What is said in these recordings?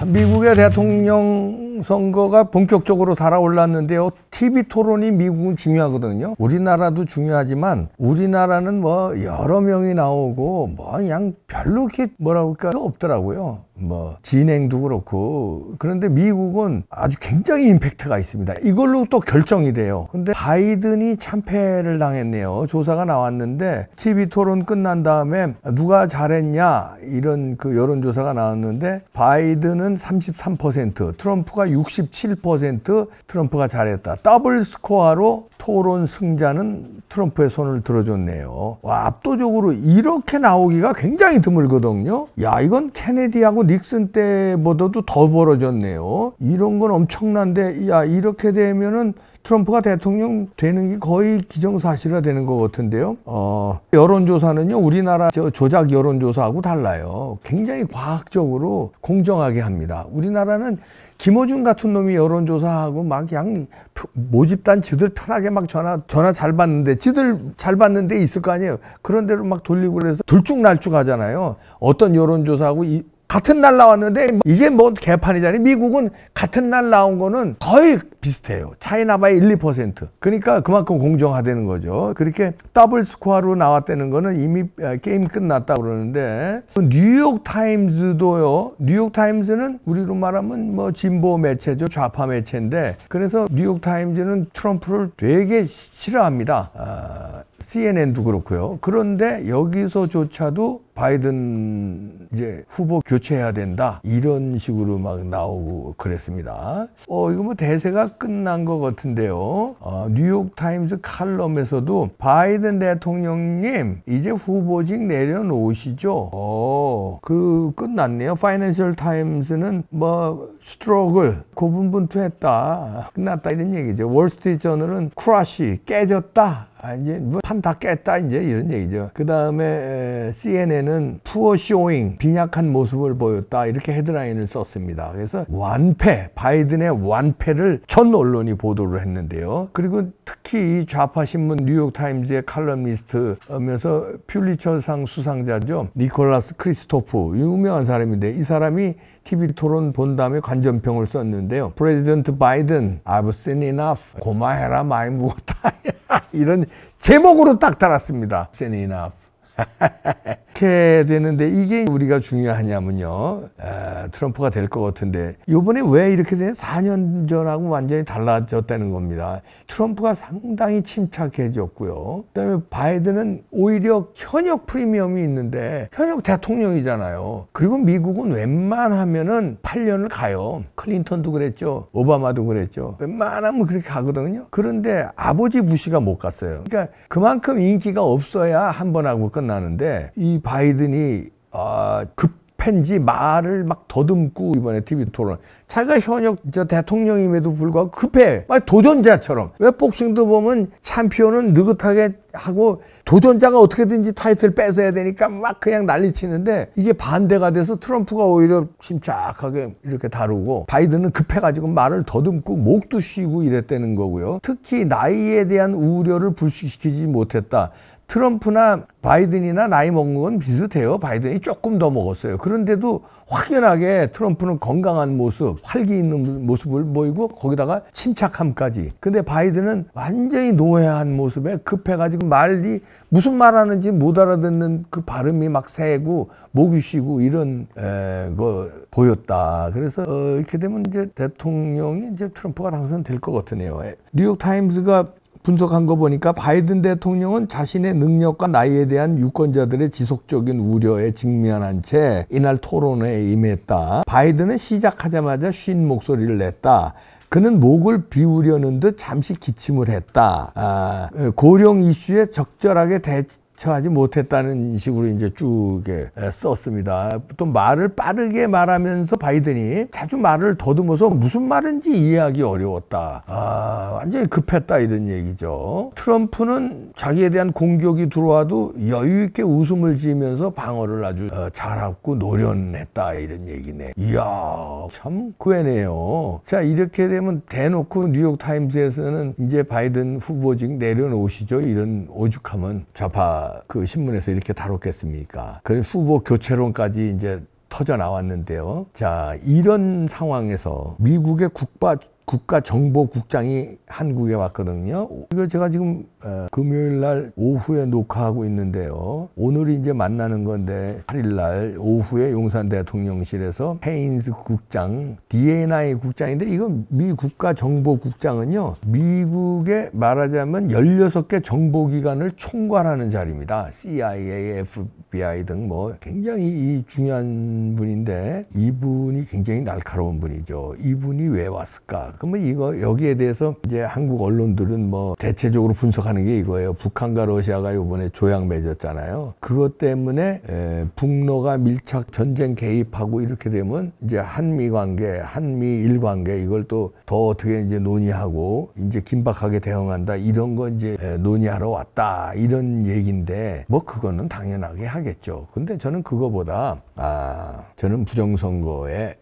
미국의 대통령 선거가 본격적으로 달아올랐는데요. TV 토론이 미국은 중요하거든요. 우리나라도 중요하지만 우리나라는 뭐 여러 명이 나오고 뭐 그냥 별로 그렇게 뭐라고 할까 없더라고요. 뭐 진행도 그렇고. 그런데 미국은 아주 굉장히 임팩트가 있습니다. 이걸로 또 결정이 돼요. 근데 바이든이 참패를 당했네요. 조사가 나왔는데 TV 토론 끝난 다음에 누가 잘했냐 이런 그 여론조사가 나왔는데 바이든은 33%, 트럼프가 67%, 트럼프가 잘했다. 더블 스코어로 토론 승자는 트럼프의 손을 들어줬네요. 와, 압도적으로 이렇게 나오기가 굉장히 드물거든요. 야, 이건 케네디하고 닉슨 때보다도 더 벌어졌네요. 이런 건 엄청난데, 야, 이렇게 되면은 트럼프가 대통령 되는 게 거의 기정사실화 되는 것 같은데요. 여론조사는요, 우리나라 조작 여론조사하고 달라요. 굉장히 과학적으로 공정하게 합니다. 우리나라는 김어준 같은 놈이 여론조사하고 막 그냥 모집단 지들 편하게 막 전화 잘 받는데, 지들 잘 받는 데 있을 거 아니에요. 그런 데로 막 돌리고 그래서 들쭉날쭉 하잖아요. 어떤 여론조사하고 같은 날 나왔는데 이게 뭐 개판이잖아요. 미국은 같은 날 나온 거는 거의 비슷해요. 차이 나봐야 1, 2%. 그러니까 그만큼 공정하다는 거죠. 그렇게 더블 스코어로 나왔다는 거는 이미 게임 끝났다고 그러는데, 뉴욕 타임즈도요. 뉴욕 타임즈는 우리로 말하면 뭐 진보 매체죠. 좌파 매체인데, 그래서 뉴욕 타임즈는 트럼프를 되게 싫어합니다. CNN도 그렇고요. 그런데 여기서조차도 바이든 이제 후보 교체해야 된다 이런 식으로 막 나오고 그랬습니다. 이거 뭐 대세가 끝난 것 같은데요. 뉴욕 타임즈 칼럼에서도 바이든 대통령님 이제 후보직 내려놓으시죠. 끝났네요. 파이낸셜 타임스는 뭐 스트로글 고분분투했다, 끝났다 이런 얘기죠. 월스트리트 저널은 크러쉬 깨졌다, 이제 뭐 판 다 깼다 이제 이런 얘기죠. 그 다음에 CNN은 푸어 쇼잉, 빈약한 모습을 보였다 이렇게 헤드라인을 썼습니다. 그래서 완패, 바이든의 완패를 전 언론이 보도를 했는데요. 그리고 특히 이 좌파 신문 뉴욕 타임즈의 칼럼니스트면서 퓰리처상 수상자죠. 니콜라스 크리스토프, 유명한 사람인데 이 사람이 TV 토론 본 다음에 관전평을 썼는데요. 프레지던트 바이든, I've seen enough. 고마해라, 많이 묵었다. 이런 제목으로 딱 달았습니다. Seen enough. 이렇게 되는데 이게 우리가 중요하냐면요, 트럼프가 될 것 같은데 요번에 왜 이렇게 되냐, 4년 전하고 완전히 달라졌다는 겁니다. 트럼프가 상당히 침착해졌고요. 그다음에 바이든은 오히려 현역 프리미엄이 있는데 현역 대통령이잖아요. 그리고 미국은 웬만하면은 8년을 가요. 클린턴도 그랬죠. 오바마도 그랬죠. 웬만하면 그렇게 가거든요. 그런데 아버지 부시가 못 갔어요. 그러니까 그만큼 인기가 없어야 한 번 하고 끝나는데, 이 바이든이 급한지 말을 막 더듬고 이번에 TV 토론, 자기가 현역 대통령임에도 불구하고 급해. 막 도전자처럼. 왜 복싱도 보면 챔피언은 느긋하게 하고 도전자가 어떻게든지 타이틀 뺏어야 되니까 막 그냥 난리치는데, 이게 반대가 돼서 트럼프가 오히려 침착하게 이렇게 다루고 바이든은 급해가지고 말을 더듬고 목도 쉬고 이랬다는 거고요. 특히 나이에 대한 우려를 불식시키지 못했다. 트럼프나 바이든이나 나이 먹은 건 비슷해요. 바이든이 조금 더 먹었어요. 그런데도 확연하게 트럼프는 건강한 모습, 활기 있는 모습을 보이고 거기다가 침착함까지. 근데 바이든은 완전히 노회한 모습에 급해가지고 말이 무슨 말하는지 못 알아듣는 그 발음이 막 새고 목이 쉬고 이런 거 보였다. 그래서 이렇게 되면 이제 대통령이 이제 트럼프가 당선될 것 같으네요. 뉴욕 타임스가 분석한 거 보니까 바이든 대통령은 자신의 능력과 나이에 대한 유권자들의 지속적인 우려에 직면한 채 이날 토론회에 임했다. 바이든은 시작하자마자 쉰 목소리를 냈다. 그는 목을 비우려는 듯 잠시 기침을 했다. 고령 이슈에 적절하게 대처하지 못했다는 식으로 이제 쭉 썼습니다. 또 말을 빠르게 말하면서 바이든이 자주 말을 더듬어서 무슨 말인지 이해하기 어려웠다. 완전히 급했다 이런 얘기죠. 트럼프는 자기에 대한 공격이 들어와도 여유 있게 웃음을 지으면서 방어를 아주 잘하고 노련했다 이런 얘기네. 이야, 참 그애네요. 자, 이렇게 되면 대놓고 뉴욕 타임즈에서는 이제 바이든 후보직 내려놓으시죠 이런 오죽하면 좌파 그 신문에서 이렇게 다뤘겠습니까? 그 후보 교체론까지 이제 터져 나왔는데요. 자, 이런 상황에서 미국의 국가정보국장이 한국에 왔거든요. 이거 제가 지금 금요일 날 오후에 녹화하고 있는데요. 오늘이 이제 만나는 건데 8일 날 오후에 용산 대통령실에서 헤인스 국장, DNI 국장인데 이건 미 국가정보국장은요. 미국의 말하자면 16개 정보기관을 총괄하는 자리입니다. CIA, FBI 등 뭐 굉장히 중요한 분인데 이분이 굉장히 날카로운 분이죠. 이분이 왜 왔을까? 그러면 이거 여기에 대해서 이제 한국 언론들은 뭐 대체적으로 분석하는 게 이거예요. 북한과 러시아가 이번에 조약 맺었잖아요. 그것 때문에 북러가 밀착 전쟁 개입하고 이렇게 되면 이제 한미 관계, 한미일 관계 이걸 또 더 어떻게 이제 논의하고 이제 긴박하게 대응한다 이런 거 이제 논의하러 왔다 이런 얘기인데 뭐 그거는 당연하게 하겠죠. 근데 저는 그거보다 저는 부정선거에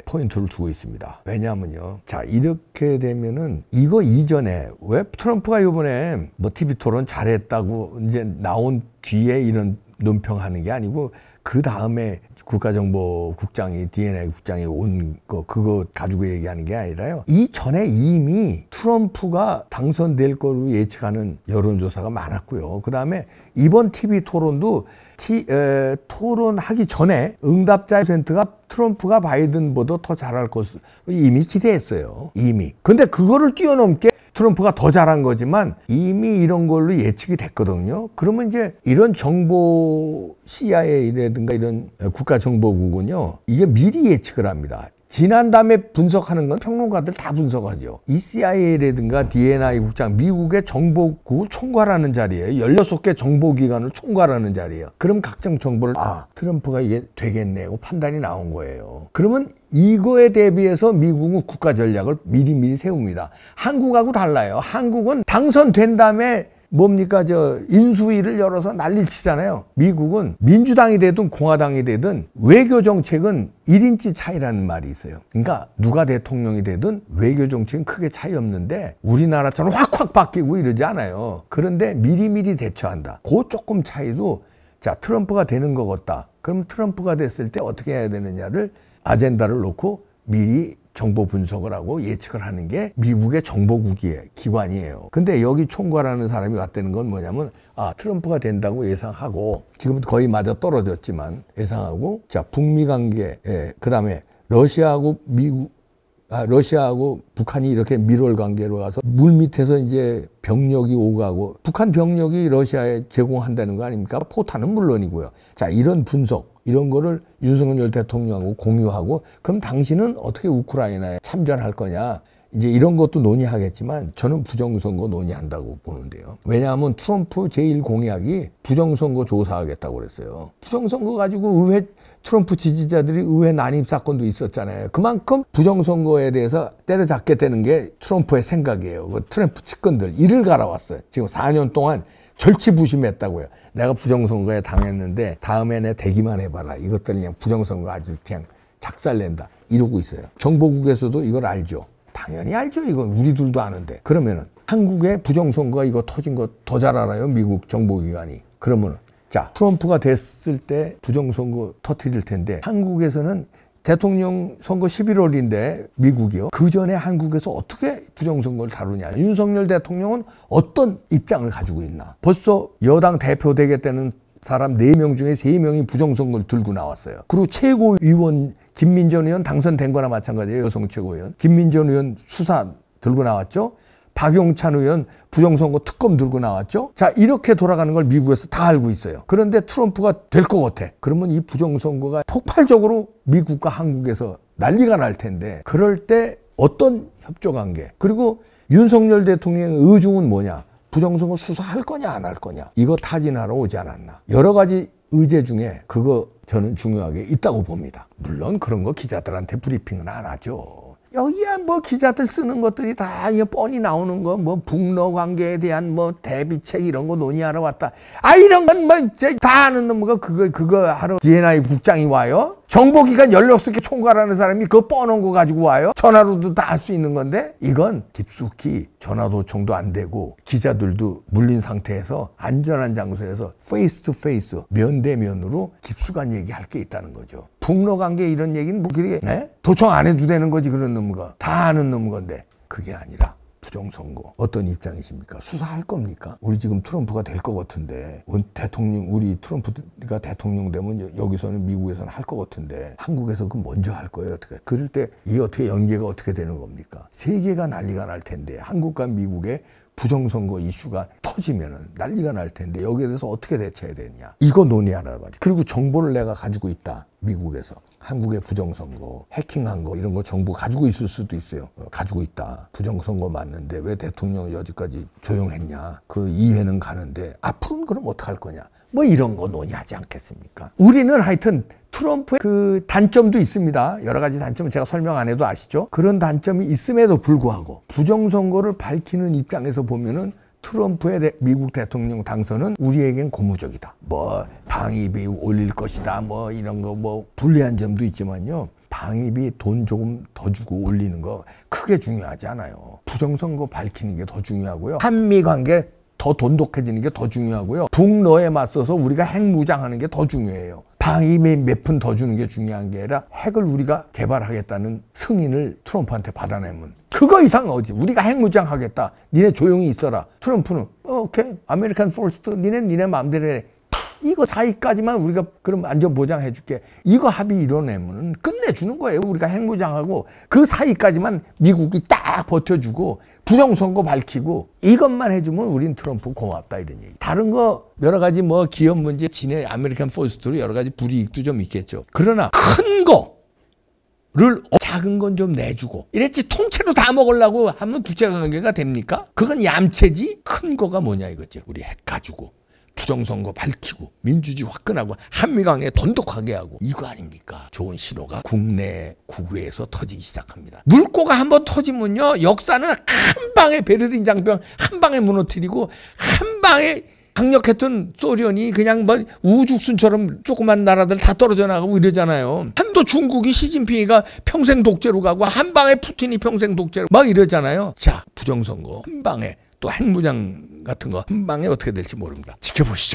포인트를 두고 있습니다. 왜냐하면요. 자, 이렇게 되면은 이거 이전에 왜 트럼프가 이번에 뭐 TV 토론 잘했다고 이제 나온 뒤에 이런 논평하는 게 아니고 그 다음에 국가정보국장이 DNI 국장이 온 거 그거 가지고 얘기하는 게 아니라요. 이전에 이미 트럼프가 당선될 거로 예측하는 여론조사가 많았고요. 그 다음에 이번 TV 토론도 토론하기 전에 응답자의 퍼센트가 트럼프가 바이든보다 더 잘할 것을 이미 기대했어요. 이미. 근데 그거를 뛰어넘게 트럼프가 더 잘한 거지만 이미 이런 걸로 예측이 됐거든요. 그러면 이제 이런 정보 CIA라든가 이런 국가정보국은요. 이게 미리 예측을 합니다. 지난 다음에 분석하는 건 평론가들 다 분석하죠. 이 CIA라든가 DNI 국장, 미국의 정보국을 총괄하는 자리예요. 16개 정보기관을 총괄하는 자리예요. 그럼 각종 정보를 트럼프가 이게 되겠네 고 판단이 나온 거예요. 그러면 이거에 대비해서 미국은 국가 전략을 미리 세웁니다. 한국하고 달라요. 한국은 당선된 다음에 뭡니까 인수위를 열어서 난리 치잖아요. 미국은 민주당이 되든 공화당이 되든 외교 정책은 1인치 차이라는 말이 있어요. 그러니까 누가 대통령이 되든 외교 정책은 크게 차이 없는데 우리나라처럼 확확 바뀌고 이러지 않아요. 그런데 미리미리 대처한다. 그 조금 차이도 자 트럼프가 되는 것 같다. 그럼 트럼프가 됐을 때 어떻게 해야 되느냐를 아젠다를 놓고 미리 정보 분석을 하고 예측을 하는 게 미국의 정보국의 기관이에요. 근데 여기 총괄하는 사람이 왔다는 건 뭐냐면 트럼프가 된다고 예상하고 지금 거의 맞아 떨어졌지만 예상하고 자 북미 관계 그 다음에 러시아하고 러시아하고 북한이 이렇게 밀월 관계로 가서 물 밑에서 이제 병력이 오가고 북한 병력이 러시아에 제공한다는 거 아닙니까? 포탄은 물론이고요. 자 이런 분석 이런 거를 윤석열 대통령하고 공유하고 그럼 당신은 어떻게 우크라이나에 참전할 거냐 이제 이런 것도 논의하겠지만 저는 부정선거 논의한다고 보는데요. 왜냐하면 트럼프 제1공약이 부정선거 조사하겠다고 그랬어요. 부정선거 가지고 트럼프 지지자들이 의회 난입 사건도 있었잖아요. 그만큼 부정선거에 대해서 때려잡겠다는 게 트럼프의 생각이에요. 그 트럼프 측근들 이를 갈아왔어요. 지금 4년 동안 절치부심했다고요. 내가 부정선거에 당했는데 다음에 내 대기만 해봐라. 이것들 그냥 부정선거 아주 그냥 작살낸다. 이러고 있어요. 정보국에서도 이걸 알죠. 당연히 알죠. 이건 우리들도 아는데. 그러면은 한국의 부정선거가 이거 터진 거 더 잘 알아요. 미국 정보기관이. 그러면은 자 트럼프가 됐을 때 부정선거 터뜨릴 텐데 한국에서는 대통령 선거 11월인데 미국이요. 그 전에 한국에서 어떻게 부정선거를 다루냐. 윤석열 대통령은 어떤 입장을 가지고 있나. 벌써 여당 대표 되겠다는 사람 4명 중에 3명이 부정선거를 들고 나왔어요. 그리고 최고위원 김민전 의원 당선된 거나 마찬가지예요. 여성 최고위원. 김민전 의원 수사 들고 나왔죠. 박용찬 의원 부정선거 특검 들고 나왔죠. 자 이렇게 돌아가는 걸 미국에서 다 알고 있어요. 그런데 트럼프가 될 것 같아. 그러면 이 부정선거가 폭발적으로 미국과 한국에서 난리가 날 텐데 그럴 때 어떤 협조관계 그리고 윤석열 대통령의 의중은 뭐냐. 부정선거 수사할 거냐 안 할 거냐. 이거 타진하러 오지 않았나. 여러 가지 의제 중에 그거 저는 중요하게 있다고 봅니다. 물론 그런 거 기자들한테 브리핑은 안 하죠. 여기야 뭐 기자들 쓰는 것들이 다 뻔히 나오는 거 뭐 북러 관계에 대한 뭐 대비책 이런 거 논의하러 왔다. 이런 건 뭐 다 아는 놈가 그거 하러 DNI 국장이 와요? 정보기관 16개 총괄하는 사람이 그거 뻔한 거 가지고 와요? 전화로도 다 할 수 있는 건데 이건 깊숙이 전화 도청도 안 되고 기자들도 물린 상태에서 안전한 장소에서 페이스 투 페이스 면대면으로 깊숙한 얘기할 게 있다는 거죠. 북러 관계 이런 얘기는 뭐 그게 도청 안 해도 되는 거지. 그런 놈과 다 아는 놈 건데 그게 아니라 부정선거 어떤 입장이십니까? 수사할 겁니까? 우리 지금 트럼프가 될 것 같은데 우리 트럼프가 대통령 되면 여기서는 미국에서는 할 것 같은데 한국에서 그 먼저 할 거예요. 어떻게? 그럴 때 이게 어떻게 연계가 어떻게 되는 겁니까? 세계가 난리가 날 텐데 한국과 미국의 부정선거 이슈가 터지면은 난리가 날 텐데 여기에 대해서 어떻게 대처해야 되느냐 이거 논의하라 말이야. 그리고 정보를 내가 가지고 있다. 미국에서 한국의 부정선거 해킹한 거 이런 거 정보 가지고 있을 수도 있어요. 가지고 있다. 부정선거 맞는데 왜 대통령이 여지까지 조용했냐. 그 이해는 가는데 앞으로는 그럼 어떡할 거냐. 뭐 이런 거 논의하지 않겠습니까? 우리는 하여튼 트럼프의 그 단점도 있습니다. 여러 가지 단점은 제가 설명 안 해도 아시죠? 그런 단점이 있음에도 불구하고 부정선거를 밝히는 입장에서 보면은 트럼프의 미국 대통령 당선은 우리에겐 고무적이다. 뭐 방위비 올릴 것이다. 뭐 이런 거 뭐 불리한 점도 있지만요. 방위비 돈 조금 더 주고 올리는 거 크게 중요하지 않아요. 부정선거 밝히는 게 더 중요하고요. 한미 관계 더 돈독해지는 게 더 중요하고요. 북러에 맞서서 우리가 핵무장하는 게 더 중요해요. 방위비 몇 푼 더 주는 게 중요한 게 아니라 핵을 우리가 개발하겠다는 승인을 트럼프한테 받아내면 그거 이상 어디 우리가 핵무장 하겠다. 니네 조용히 있어라. 트럼프는 오케이 아메리칸 포스트 니네 마음대로 해. 이거 사이까지만 우리가 그럼 안전 보장해 줄게. 이거 합의 이뤄내면 끝내주는 거예요. 우리가 핵무장하고 그 사이까지만 미국이 딱 버텨주고 부정선거 밝히고 이것만 해주면 우린 트럼프 고맙다 이런 얘기. 다른 거 여러 가지 뭐 기업 문제 지네 아메리칸 포스트로 여러 가지 불이익도 좀 있겠죠. 그러나 큰 거를 작은 건 좀 내주고 이랬지 통째로 다 먹으려고 하면 국제관계가 됩니까? 그건 얌체지. 큰 거가 뭐냐 이거지. 우리 핵 가지고 부정선거 밝히고 민주주의 화끈하고 한미관계 돈독하게 하고 이거 아닙니까? 좋은 신호가 국내 국외에서 터지기 시작합니다. 물꼬가 한번 터지면요 역사는 한 방에 베를린 장벽 한 방에 무너뜨리고 한 방에 강력했던 소련이 그냥 뭐 우죽순처럼 조그만 나라들 다 떨어져 나가고 이러잖아요. 한도 중국이 시진핑이가 평생 독재로 가고 한 방에 푸틴이 평생 독재로 막 이러잖아요. 자 부정선거 한 방에 또 핵무장 같은 거 한 방에 어떻게 될지 모릅니다. 지켜보시죠.